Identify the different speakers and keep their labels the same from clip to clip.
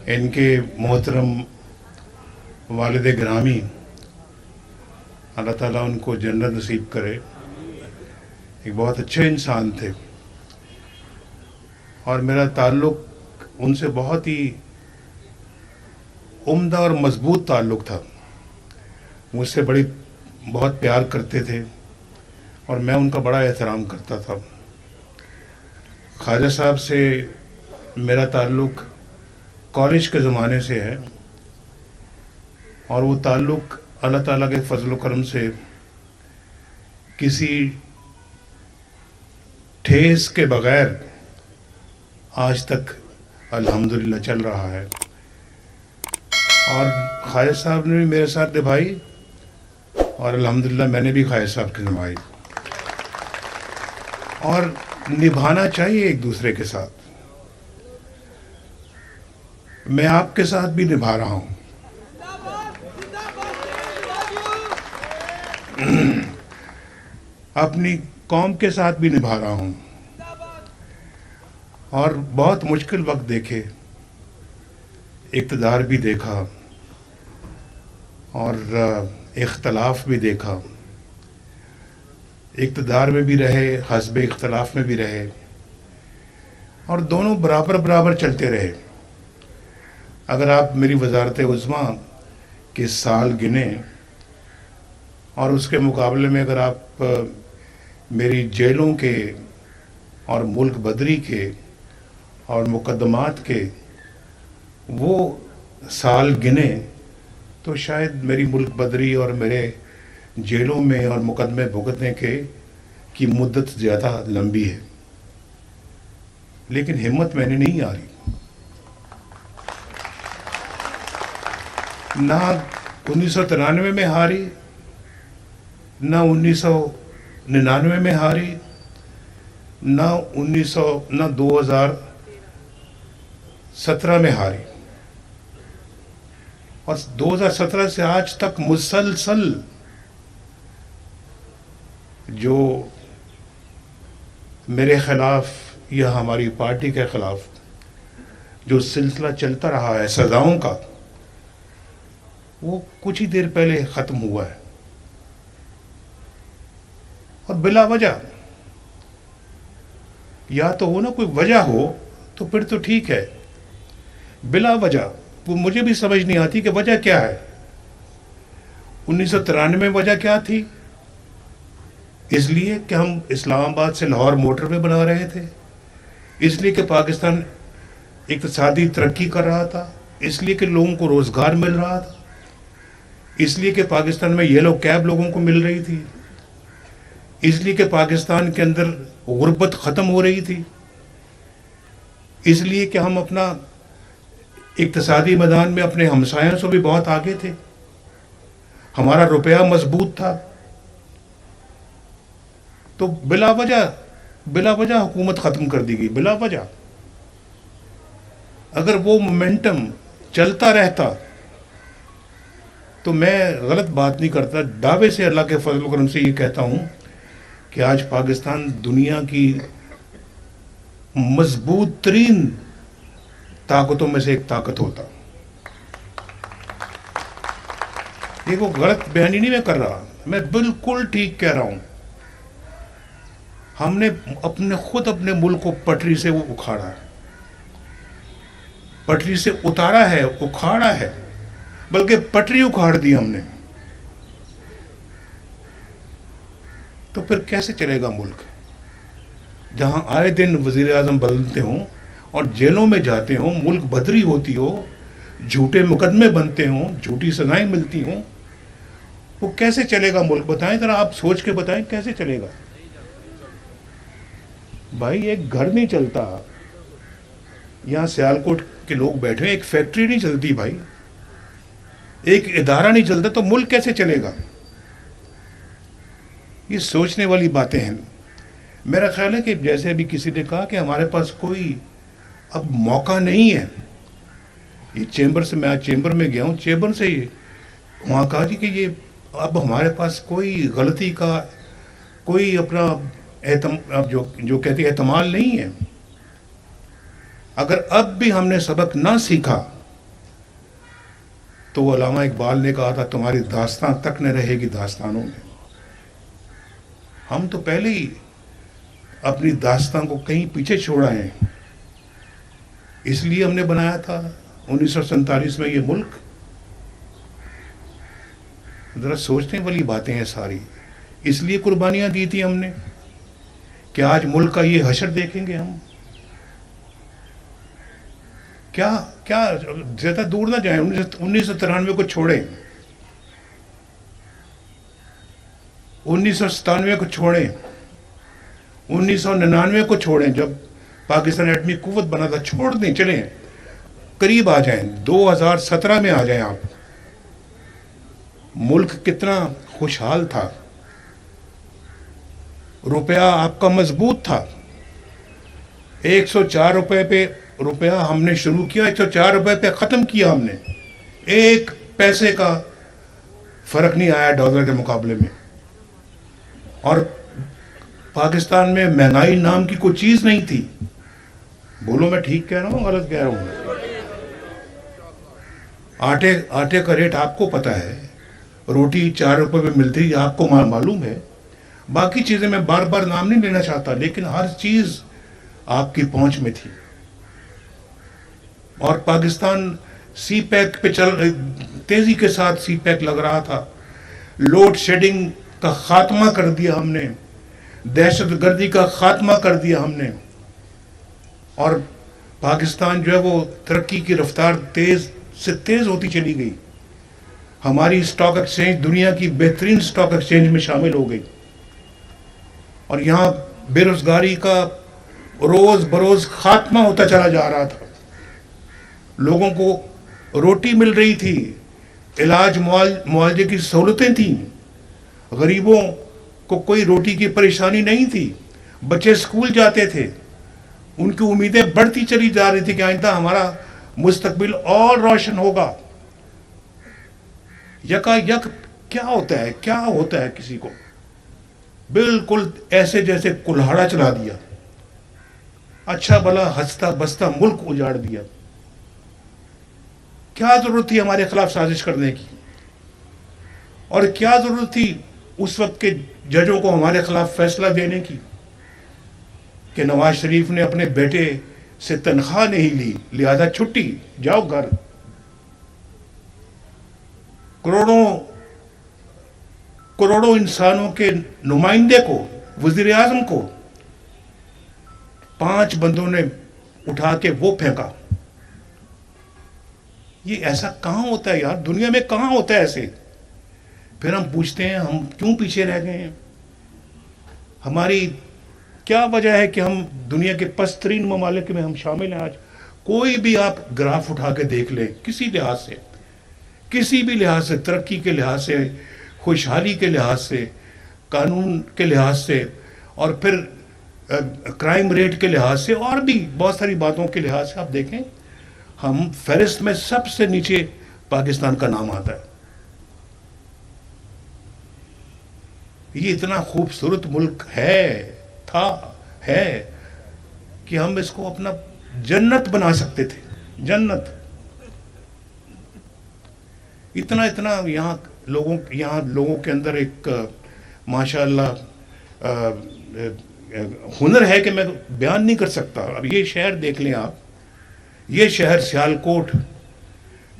Speaker 1: इनके मोहतरम वालिद गिरामी, अल्लाह ताला उनको जन्नत नसीब करे। एक बहुत अच्छे इंसान थे और मेरा ताल्लुक़ उनसे बहुत ही उम्दा और मज़बूत ताल्लुक़ था। मुझसे बहुत प्यार करते थे और मैं उनका बड़ा एहतराम करता था। ख्वाजा साहब से मेरा ताल्लुक़ कॉलेज के ज़माने से है और वो ताल्लुक़ अल्लाह ताला के फजल करम से किसी ठेस के बग़ैर आज तक अल्हम्दुलिल्लाह चल रहा है। और ख्वाजा साहब ने भी मेरे साथ निभाई और अल्हम्दुलिल्लाह मैंने भी ख्वाजा साहब की निभाई। और निभाना चाहिए एक दूसरे के साथ। मैं आपके साथ भी निभा रहा हूँ। अपनी कौम के साथ भी निभा रहा हूँ और बहुत मुश्किल वक्त देखे, इक़्तिदार भी देखा और इख्तलाफ भी देखा। इक़्तिदार में भी रहे, हस्ब इख्तलाफ में भी रहे और दोनों बराबर बराबर चलते रहे। अगर आप मेरी वज़ारत उज़्मा के साल गिने और उसके मुकाबले में अगर आप मेरी जेलों के और मुल्क बदरी के और मुकदमात के वो साल गिने तो शायद मेरी मुल्क बदरी और मेरे जेलों में और मुकदमे भुगतने की मुद्दत ज़्यादा लंबी है। लेकिन हिम्मत मैंने नहीं हारी। ना 1993 में हारी, ना 1999 में हारी, ना 2017 में हारी। और 2017 से आज तक मुसलसल जो मेरे ख़िलाफ़ या हमारी पार्टी के ख़िलाफ़ जो सिलसिला चलता रहा है सज़ाओं का, वो कुछ ही देर पहले ख़त्म हुआ है। और बिला वजह, या तो हो ना कोई वजह हो तो फिर तो ठीक है, बिला वजह वो मुझे भी समझ नहीं आती कि वजह क्या है। 1993 में वजह क्या थी? इसलिए कि हम इस्लामाबाद से लाहौर मोटरवे बना रहे थे, इसलिए कि पाकिस्तान इक़्तिसादी तरक्की कर रहा था, इसलिए कि लोगों को रोज़गार मिल रहा था, इसलिए कि पाकिस्तान में येलो कैब लोगों को मिल रही थी, इसलिए कि पाकिस्तान के अंदर गुर्बत ख़त्म हो रही थी, इसलिए कि हम अपना इक़्तिसादी मैदान में अपने हमसायों से भी बहुत आगे थे, हमारा रुपया मजबूत था। तो बिला वजह हुकूमत ख़त्म कर दी गई, बिला वजह। अगर वो मोमेंटम चलता रहता तो मैं गलत बात नहीं करता, दावे से अल्लाह के फजल करम से ये कहता हूँ कि आज पाकिस्तान दुनिया की मजबूत तरीन ताकतों में से एक ताकत होता। ये वो गलत बयानी नहीं मैं कर रहा, मैं बिल्कुल ठीक कह रहा हूँ। हमने अपने मुल्क को पटरी से वो उखाड़ा है, पटरी से उतारा है, उखाड़ा है, बल्कि पटरी उखाड़ दी हमने। तो फिर कैसे चलेगा मुल्क जहां आए दिन वजीर आज़म बदलते हों और जेलों में जाते हों, मुल्क बदरी होती हो, झूठे मुकदमे बनते हों, झूठी सजाएं मिलती हों? वो कैसे चलेगा मुल्क? बताएं जरा, आप सोच के बताएं कैसे चलेगा। भाई एक घर नहीं चलता, यहाँ सियालकोट के लोग बैठे, एक फैक्ट्री नहीं चलती भाई, एक इदारा नहीं चलता, तो मुल्क कैसे चलेगा? ये सोचने वाली बातें हैं। मेरा ख्याल है कि जैसे अभी किसी ने कहा कि हमारे पास कोई अब मौका नहीं है। ये चैम्बर से, मैं आज चैम्बर में गया हूँ, चैम्बर से ही वहाँ कहा जी कि ये अब हमारे पास कोई गलती का कोई अपना अब जो कहते हैं एहतमाल नहीं है। अगर अब भी हमने सबक ना सीखा तो अल्लामा इकबाल ने कहा था, तुम्हारी दास्तां तक न रहेगी दास्तानों में। हम तो पहले ही अपनी दास्तां को कहीं पीछे छोड़ आए हैं। इसलिए हमने बनाया था 1947 में ये मुल्क। ज़रा सोचने वाली बातें हैं सारी। इसलिए कुर्बानियां दी थी हमने कि आज मुल्क का ये हशर देखेंगे हम। क्या क्या ज़्यादा दूर ना जाए, 1993 को छोड़ें, 1997 को छोड़ें, 1999 को छोड़ें जब पाकिस्तान एटमी कुव्वत बना था, छोड़ दें, चलें, करीब आ जाएं, 2017 में आ जाएं आप। मुल्क कितना खुशहाल था, रुपया आपका मजबूत था। 104 रुपए पे रुपया हमने शुरू किया, 104 रुपए पे ख़त्म किया हमने। एक पैसे का फ़र्क नहीं आया डॉलर के मुकाबले में। और पाकिस्तान में महंगाई नाम की कोई चीज़ नहीं थी। बोलो मैं ठीक कह रहा हूँ गलत कह रहा हूँ? आटे का रेट आपको पता है, रोटी 4 रुपए में मिलती, आपको मालूम है। बाकी चीज़ें मैं बार बार नाम नहीं लेना चाहता, लेकिन हर चीज़ आपकी पहुंच में थी। और पाकिस्तान सी पैक पे तेजी के साथ सी पैक लग रहा था। लोड शेडिंग का खात्मा कर दिया हमने, दहशतगर्दी का खात्मा कर दिया हमने। और पाकिस्तान जो है वो तरक्की की रफ्तार तेज से तेज होती चली गई। हमारी स्टॉक एक्सचेंज दुनिया की बेहतरीन स्टॉक एक्सचेंज में शामिल हो गई। और यहाँ बेरोजगारी का रोज बरोज खात्मा होता चला जा रहा था। लोगों को रोटी मिल रही थी, इलाज मुआवजे की सहूलतें थी, गरीबों को कोई रोटी की परेशानी नहीं थी, बच्चे स्कूल जाते थे, उनकी उम्मीदें बढ़ती चली जा रही थी कि आइंदा हमारा मुस्तकबिल और रोशन होगा। यकायक क्या होता है किसी को बिल्कुल ऐसे जैसे कुल्हाड़ा चला दिया, अच्छा भला हंसता बसता मुल्क उजाड़ दिया। क्या जरूरत थी हमारे खिलाफ साजिश करने की? और क्या जरूरत थी उस वक्त के जजों को हमारे खिलाफ फैसला देने की कि नवाज शरीफ ने अपने बेटे से तनख्वाह नहीं ली, लिहाजा छुट्टी, जाओ घर। करोड़ों इंसानों के नुमाइंदे को, वजीर आजम को 5 बंदों ने उठा के वो फेंका। ये ऐसा कहां होता है यार? दुनिया में कहां होता है ऐसे? फिर हम पूछते हैं हम क्यों पीछे रह गए हैं? हमारी क्या वजह है कि हम दुनिया के पस्तरीन ममालिक में हम शामिल हैं आज? कोई भी आप ग्राफ उठा के देख लें, किसी लिहाज से, किसी भी लिहाज से, तरक्की के लिहाज से, खुशहाली के लिहाज से, कानून के लिहाज से, और फिर क्राइम रेट के लिहाज से, और भी बहुत सारी बातों के लिहाज से आप देखें, हम फहरिस्त में सबसे नीचे पाकिस्तान का नाम आता है। ये इतना खूबसूरत मुल्क है कि हम इसको अपना जन्नत बना सकते थे, जन्नत। इतना यहाँ लोगों के अंदर एक माशाअल्लाह हुनर है कि मैं बयान नहीं कर सकता। अब ये शहर देख लें आप, ये शहर सियालकोट,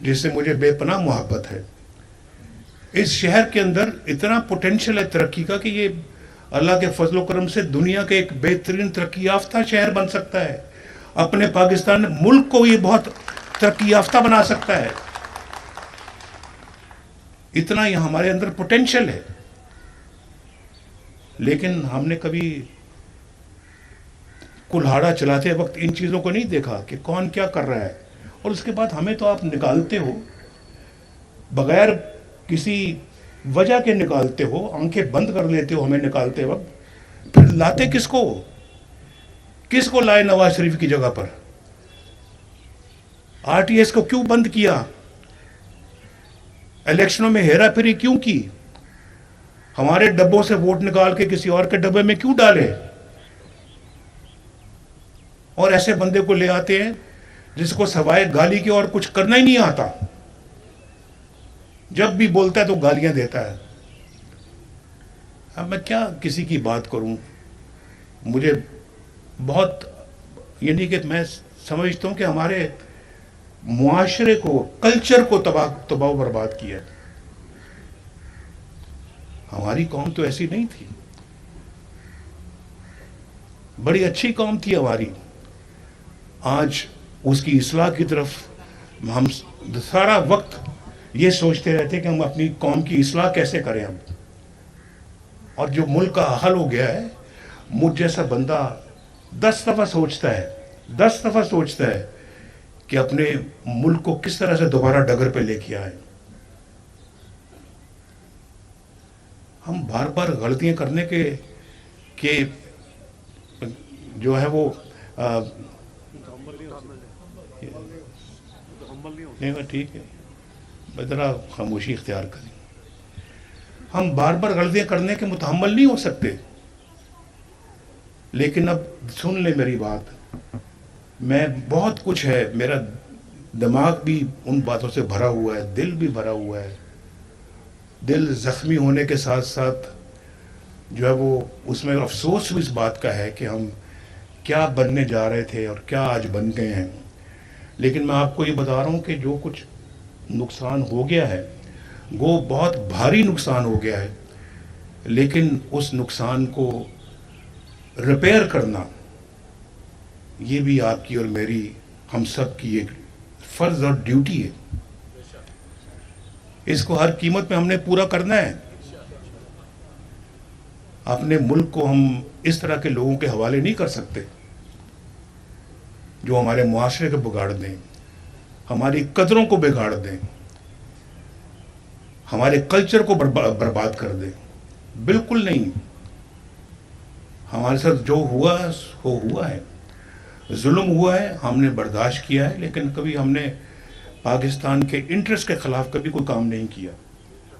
Speaker 1: जिससे मुझे बेपनाह मोहब्बत है, इस शहर के अंदर इतना पोटेंशियल है तरक्की का कि ये अल्लाह के फजल करम से दुनिया के एक बेहतरीन तरक्की याफ्ता शहर बन सकता है। अपने पाकिस्तान मुल्क को ये बहुत तरक्की याफ्ता बना सकता है। इतना यहाँ हमारे अंदर पोटेंशियल है, लेकिन हमने कभी कुल्हाड़ा चलाते वक्त इन चीज़ों को नहीं देखा कि कौन क्या कर रहा है। और उसके बाद हमें तो आप निकालते हो, बगैर किसी वजह के निकालते हो, आंखें बंद कर लेते हो हमें निकालते वक्त। फिर लाते किसको लाए नवाज शरीफ की जगह पर? आरटीएस को क्यों बंद किया? इलेक्शनों में हेरा फेरी क्यों की? हमारे डब्बों से वोट निकाल के किसी और के डब्बे में क्यों डाले? और ऐसे बंदे को ले आते हैं जिसको सवाए गाली के और कुछ करना ही नहीं आता। जब भी बोलता है तो गालियां देता है। अब मैं क्या किसी की बात करूं, मुझे बहुत ये नहीं कि मैं समझता हूं कि हमारे मुआशरे को, कल्चर को तबाह बर्बाद किया। हमारी कौम तो ऐसी नहीं थी, बड़ी अच्छी कौम थी हमारी। आज उसकी इस्लाह की तरफ हम सारा वक्त ये सोचते रहते कि हम अपनी कौम की इस्लाह कैसे करें हम। और जो मुल्क का हाल हो गया है, मुझ जैसा बंदा 10 दफ़ा सोचता है, 10 दफ़ा सोचता है कि अपने मुल्क को किस तरह से दोबारा डगर पे लेके आए। हम बार बार गलतियां करने के जो है वो नहीं, ठीक है, ज़रा खामोशी इख्तियार करें। हम बार बार गलतियां करने के मुतहम्मल नहीं हो सकते। लेकिन अब सुन ले मेरी बात, मैं बहुत कुछ है, मेरा दिमाग भी उन बातों से भरा हुआ है, दिल भी भरा हुआ है। दिल ज़ख्मी होने के साथ साथ जो है वो उसमें अफसोस भी इस बात का है कि हम क्या बनने जा रहे थे और क्या आज बन गए हैं। लेकिन मैं आपको ये बता रहा हूँ कि जो कुछ नुकसान हो गया है वो बहुत भारी नुकसान हो गया है, लेकिन उस नुकसान को रिपेयर करना ये भी आपकी और मेरी, हम सब की एक फ़र्ज़ और ड्यूटी है। इसको हर कीमत पे हमने पूरा करना है। अपने मुल्क को हम इस तरह के लोगों के हवाले नहीं कर सकते जो हमारे मुआशरे को बिगाड़ दें, हमारी कदरों को बिगाड़ दें, हमारे कल्चर को बर्बाद कर दें। बिल्कुल नहीं। हमारे साथ जो हुआ वो हुआ है, जुल्म हुआ है, हमने बर्दाश्त किया है, लेकिन कभी हमने पाकिस्तान के इंटरेस्ट के खिलाफ कभी कोई काम नहीं किया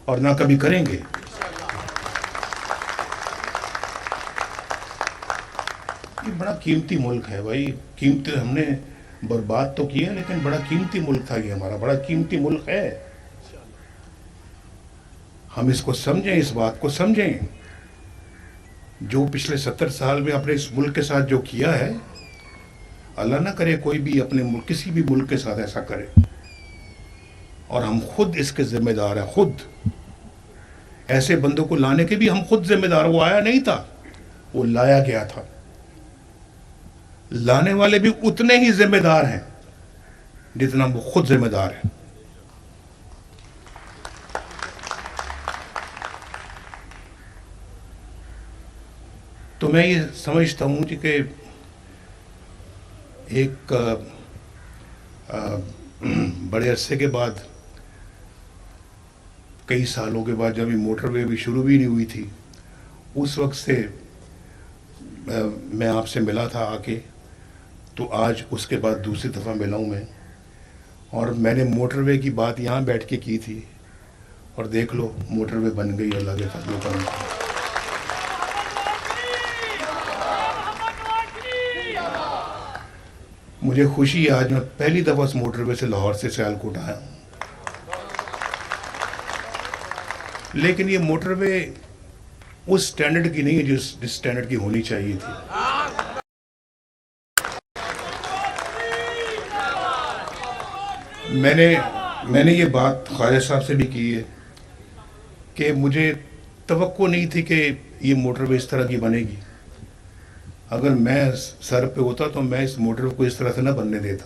Speaker 1: और ना कभी करेंगे। ये बड़ा कीमती मुल्क है भाई, कीमती, हमने बर्बाद तो किया लेकिन बड़ा कीमती मुल्क था ये हमारा, बड़ा कीमती मुल्क है। हम इसको समझें, इस बात को समझें। जो पिछले 70 साल में अपने इस मुल्क के साथ जो किया है, अल्लाह ना करे कोई भी अपने मुल्क, किसी भी मुल्क के साथ ऐसा करे। और हम खुद इसके जिम्मेदार हैं, खुद ऐसे बंदों को लाने के भी हम खुद जिम्मेदार। वो आया नहीं था, वो लाया गया था। लाने वाले भी उतने ही जिम्मेदार हैं जितना वो खुद जिम्मेदार है। तो मैं ये समझता हूँ कि एक बड़े अरसे के बाद, कई सालों के बाद, जब ये मोटरवे भी शुरू भी नहीं हुई थी, उस वक्त से मैं आपसे मिला था आके, तो आज उसके बाद दूसरी दफ़ा मिला हूँ मैं। और मैंने मोटरवे की बात यहाँ बैठ के की थी और देख लो मोटरवे बन गई अल्लाह के फजल करम। मुझे खुशी है, आज मैं पहली दफ़ा उस मोटरवे से लाहौर से सियालकोट आया हूँ। लेकिन ये मोटरवे उस स्टैंडर्ड की नहीं है जिस स्टैंडर्ड की होनी चाहिए थी। मैंने ये बात ख्वाजा साहब से भी की है कि मुझे तवक्को नहीं थी कि ये मोटरवे इस तरह की बनेगी। अगर मैं सर पे होता तो मैं इस मोटरवे को इस तरह से ना बनने देता।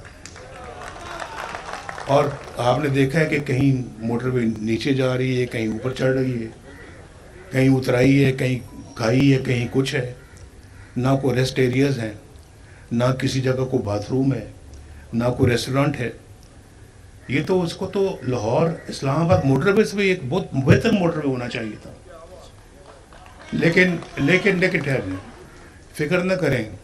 Speaker 1: और आपने देखा है कि कहीं मोटरवे नीचे जा रही है, कहीं ऊपर चढ़ रही है, कहीं उतराई है, कहीं खाई है, कहीं कुछ है। ना कोई रेस्ट एरियाज़ हैं, ना किसी जगह को बाथरूम है, ना कोई रेस्टोरेंट है। ये तो उसको तो लाहौर इस्लामाबाद मोटरवे से भी एक बहुत बेहतर मोटरवे होना चाहिए था। लेकिन ठहर, फिक्र न करें,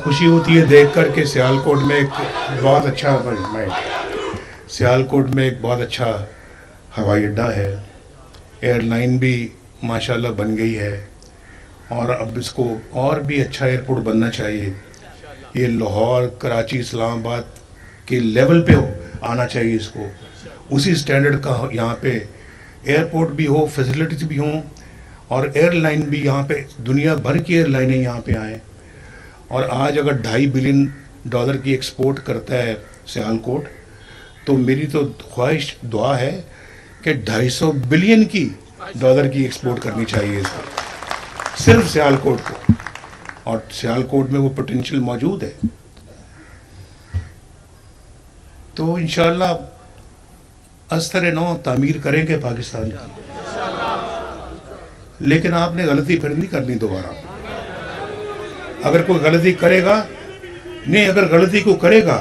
Speaker 1: खुशी होती है देख कर के सियालकोट में एक बहुत अच्छा सियालकोट में एक बहुत अच्छा हवाई अड्डा है, एयरलाइन भी माशाल्लाह बन गई है और अब इसको और भी अच्छा एयरपोर्ट बनना चाहिए। ये लाहौर, कराची, इस्लामाबाद के लेवल पे आना चाहिए इसको, उसी स्टैंडर्ड का यहाँ पे एयरपोर्ट भी हो, फैसिलिटीज भी हों और एयरलाइन भी यहाँ पे दुनिया भर की एयरलाइनें यहाँ पे आएँ। और आज अगर $2.5 बिलियन की एक्सपोर्ट करता है सियालकोट, तो मेरी तो ख्वाहिश दुआ है कि $250 बिलियन की एक्सपोर्ट करनी चाहिए इसको, सिर्फ सियालकोट को, और सियालकोट में वो पोटेंशियल मौजूद है। तो इंशाल्लाह अस्तर नौ तामीर करेंगे पाकिस्तान की, लेकिन आपने गलती फिर नहीं करनी दोबारा। अगर कोई गलती करेगा नहीं, अगर गलती को करेगा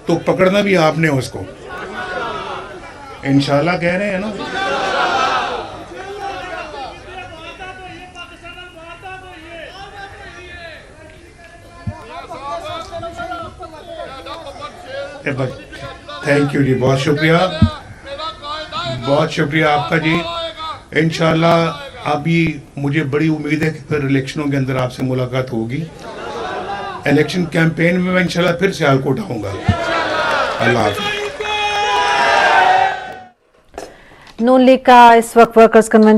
Speaker 1: तो पकड़ना भी आपने उसको, इंशाल्लाह कह रहे हैं ना। थैंक यू जी, बहुत शुक्रिया, बहुत शुक्रिया आपका जी। इंशाल्लाह अभी मुझे बड़ी उम्मीद है कि फिर इलेक्शनों के अंदर आपसे मुलाकात होगी। इलेक्शन कैंपेन में मैं इंशाल्लाह फिर सियालकोट आऊँगा। अल्लाह हाफ़िज़।
Speaker 2: नून लीग का इस वक्त वर्कर्स कन्वेंशन